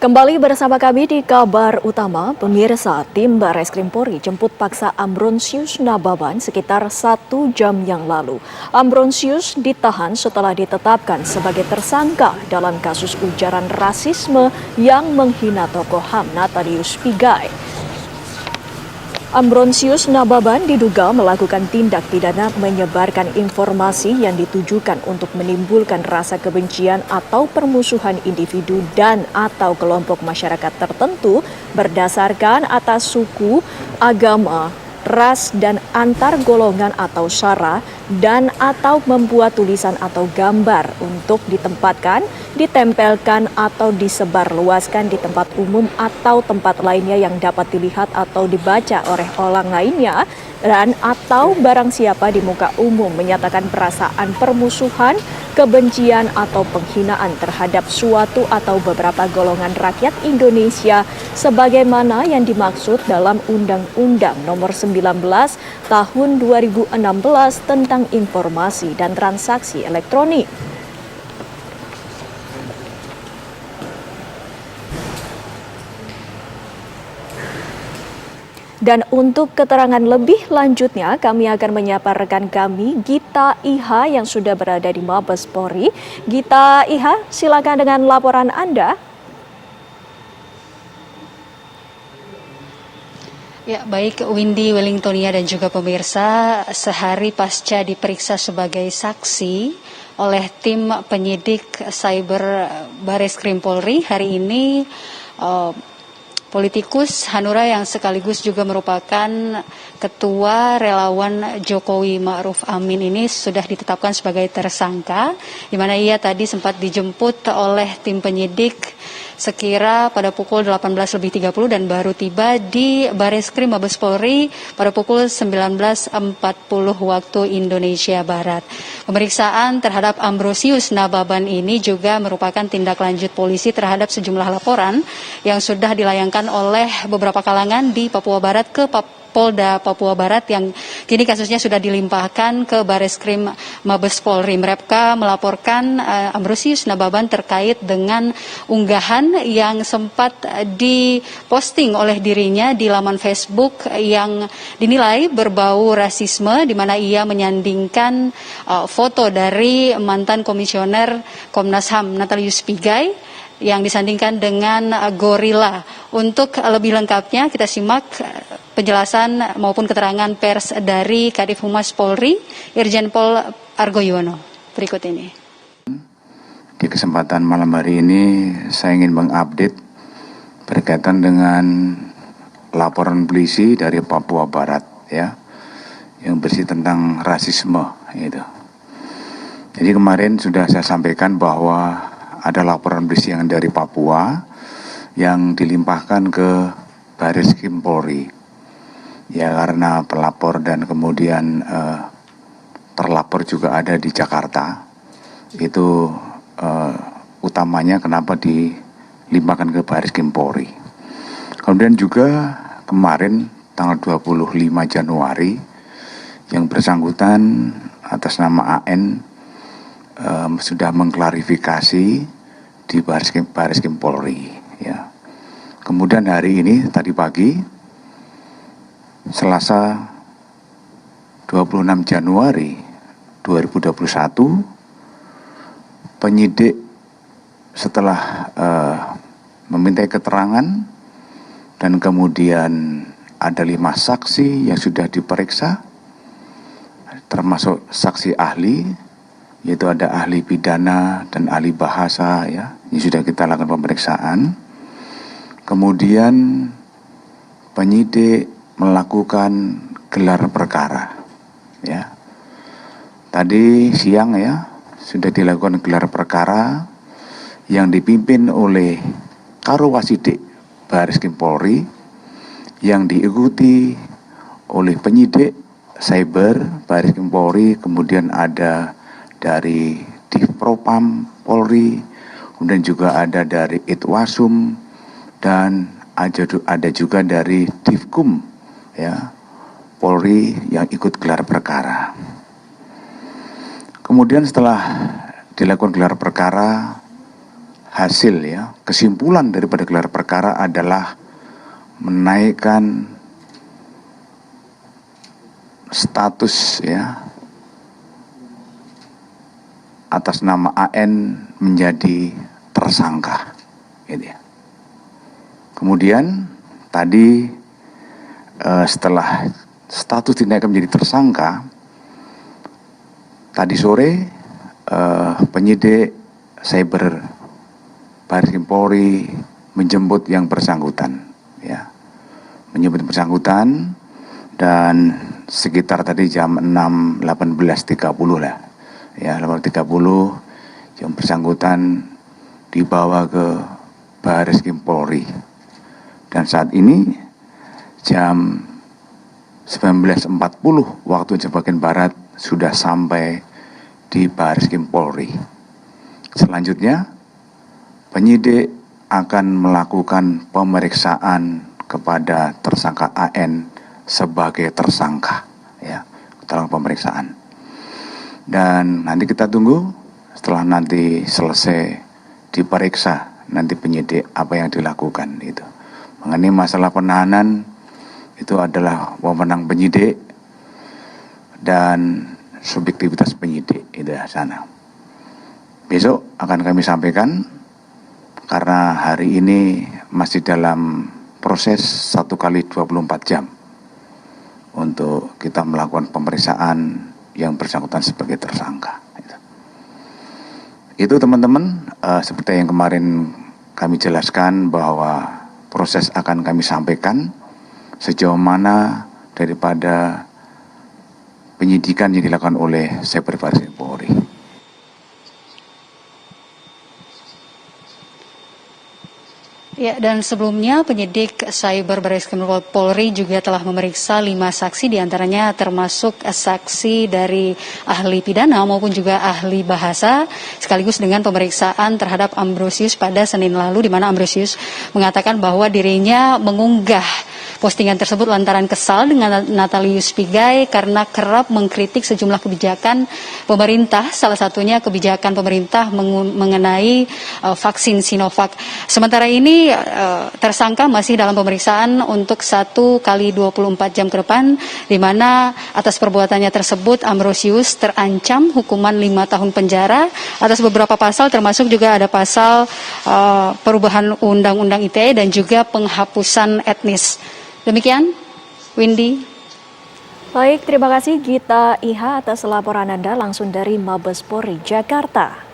Kembali bersama kami di kabar utama, pemirsa, tim Barreskrim Polri jemput paksa Ambrosius Nababan sekitar 1 jam yang lalu. Ambrosius ditahan setelah ditetapkan sebagai tersangka dalam kasus ujaran rasisme yang menghina tokoh HAM Natalius Pigai. Ambrosius Nababan diduga melakukan tindak pidana menyebarkan informasi yang ditujukan untuk menimbulkan rasa kebencian atau permusuhan individu dan atau kelompok masyarakat tertentu berdasarkan atas suku, agama, ras dan antar golongan atau sara dan atau membuat tulisan atau gambar untuk ditempatkan, ditempelkan atau disebarluaskan di tempat umum atau tempat lainnya yang dapat dilihat atau dibaca oleh orang lainnya dan atau barang siapa di muka umum menyatakan perasaan permusuhan, kebencian atau penghinaan terhadap suatu atau beberapa golongan rakyat Indonesia sebagaimana yang dimaksud dalam Undang-Undang Nomor 19 Tahun 2016 tentang Informasi dan Transaksi Elektronik. Dan untuk keterangan lebih lanjutnya, kami akan menyapa rekan kami, Gita Iha yang sudah berada di Mabes Polri. Gita Iha, silakan dengan laporan Anda. Ya, baik Windy Wellingtonia dan juga pemirsa, sehari pasca diperiksa sebagai saksi oleh tim penyidik Cyber Barreskrim Polri, hari ini politikus Hanura yang sekaligus juga merupakan ketua relawan Jokowi Ma'ruf Amin ini sudah ditetapkan sebagai tersangka, di mana ia tadi sempat dijemput oleh tim penyidik sekira pada pukul 18.30 dan baru tiba di Barreskrim Mabes Polri pada pukul 19.40 waktu Indonesia Barat. Pemeriksaan terhadap Ambrosius Nababan ini juga merupakan tindak lanjut polisi terhadap sejumlah laporan yang sudah dilayangkan oleh beberapa kalangan di Papua Barat ke Polda Papua Barat yang kini kasusnya sudah dilimpahkan ke Barreskrim Mabes Polri. Mereka melaporkan Ambrosius Nababan terkait dengan unggahan yang sempat diposting oleh dirinya di laman Facebook yang dinilai berbau rasisme, di mana ia menyandingkan foto dari mantan komisioner Komnas HAM Natalius Pigai yang disandingkan dengan gorila. Untuk lebih lengkapnya kita simak penjelasan maupun keterangan pers dari Kadif Humas Polri, Irjen Pol Argo Yuwono. Berikut ini. Di kesempatan malam hari ini saya ingin mengupdate berkaitan dengan laporan polisi dari Papua Barat ya, yang bersih tentang rasisme gitu. Jadi kemarin sudah saya sampaikan bahwa ada laporan polisi yang dari Papua yang dilimpahkan ke Barreskrim Polri. Ya karena pelapor dan kemudian terlapor juga ada di Jakarta. Itu utamanya kenapa dilimpahkan ke Barreskrim Polri. Kemudian juga kemarin tanggal 25 Januari yang bersangkutan atas nama AN sudah mengklarifikasi di Barreskrim Polri ya. Kemudian hari ini tadi pagi Selasa 26 Januari 2021 penyidik setelah memintai keterangan dan kemudian ada 5 saksi yang sudah diperiksa termasuk saksi ahli, yaitu ada ahli pidana dan ahli bahasa ya, ini sudah kita lakukan pemeriksaan. Kemudian penyidik melakukan gelar perkara ya. Tadi siang ya sudah dilakukan gelar perkara yang dipimpin oleh Karowasidik Barreskrim Polri yang diikuti oleh penyidik Cyber Barreskrim Polri, kemudian ada dari Divpropam Polri, kemudian juga ada dari Itwasum dan ada juga dari Divkum ya Polri yang ikut gelar perkara. Kemudian setelah dilakukan gelar perkara hasil ya, kesimpulan daripada gelar perkara adalah menaikkan status ya atas nama AN menjadi tersangka gitu ya. Kemudian tadi setelah status dinaikkan menjadi tersangka, tadi sore penyidik Cyber Baris Krim Polri menjemput yang bersangkutan ya. Menjemput bersangkutan dan sekitar tadi jam 18.30 lah. Ya, 18.30 yang bersangkutan dibawa ke Baris Krim Polri. Dan saat ini jam 19.40 waktu Indonesia bagian Barat sudah sampai di Baris Krim Polri. Selanjutnya penyidik akan melakukan pemeriksaan kepada tersangka AN sebagai tersangka ya, dalam pemeriksaan. Dan nanti kita tunggu setelah nanti selesai diperiksa nanti penyidik apa yang dilakukan itu. Mengenai masalah penahanan itu adalah wewenang penyidik dan subjektivitas penyidik itu ya sana. Besok akan kami sampaikan karena hari ini masih dalam proses 1 kali 24 jam untuk kita melakukan pemeriksaan yang bersangkutan sebagai tersangka. Itu teman-teman, seperti yang kemarin kami jelaskan bahwa proses akan kami sampaikan sejauh mana daripada penyidikan yang dilakukan oleh Cyber Baris Krim Polri. Ya, dan sebelumnya penyidik Cyber Baris Krim Polri juga telah memeriksa 5 saksi, diantaranya termasuk saksi dari ahli pidana maupun juga ahli bahasa, sekaligus dengan pemeriksaan terhadap Ambrosius pada Senin lalu, di mana Ambrosius mengatakan bahwa dirinya mengunggah postingan tersebut lantaran kesal dengan Natalius Pigai karena kerap mengkritik sejumlah kebijakan pemerintah, salah satunya kebijakan pemerintah mengenai vaksin Sinovac. Sementara ini tersangka masih dalam pemeriksaan untuk 1 kali 24 jam ke depan, di mana atas perbuatannya tersebut Ambrosius terancam hukuman 5 tahun penjara atas beberapa pasal, termasuk juga ada pasal perubahan Undang-Undang ITE dan juga penghapusan etnis. Demikian, Windy. Baik, terima kasih Gita Iha atas laporan Anda langsung dari Mabes Polri, Jakarta.